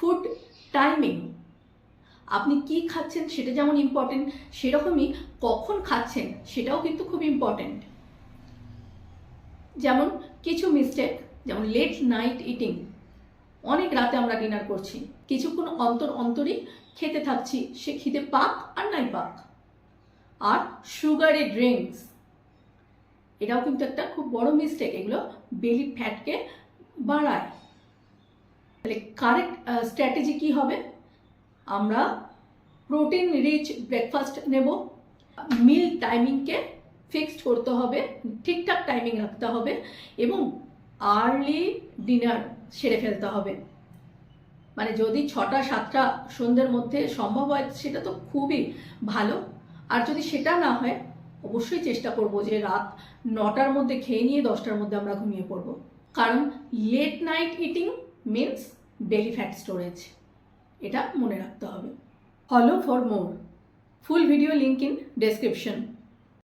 Food timing, আপনি কি খাচ্ছেন সেটা যেমন ইম্পর্টেন্ট, সেরকমই কখন খাচ্ছেন সেটাও কিন্তু খুব ইম্পর্টেন্ট। যেমন কিছু মিস্টেক, যেমন লেট নাইট ইটিং, অনেক রাতে আমরা ডিনার করছি, কিছুক্ষণ অন্তর অন্তরই খেতে থাকছি, সে খিদে পাক আর নাই পাক। আর সুগারের ড্রিঙ্কস, এটাও কিন্তু একটা খুব বড় মিস্টেক, এগুলো বেলি ফ্যাটকে বাড়ায়। তাহলে কারেক্ট স্ট্র্যাটেজি কি হবে? আমরা প্রোটিন রিচ ব্রেকফাস্ট নেব, মিল টাইমিংকে ফিক্সড করতে হবে, ঠিকঠাক টাইমিং রাখতে হবে এবং আর্লি ডিনার সেরে ফেলতে হবে। মানে যদি 6টা 7টা সন্ধ্যের মধ্যে সম্ভব হয় সেটা তো খুবই ভালো, আর যদি সেটা না হয় অবশ্যই চেষ্টা করব যে রাত 9টার মধ্যে খেয়ে নিয়ে 10টার মধ্যে আমরা ঘুমিয়ে পড়ব। কারণ late night eating means belly fat storage, এটা মনে রাখতে হবে। Follow for more, full video link in description.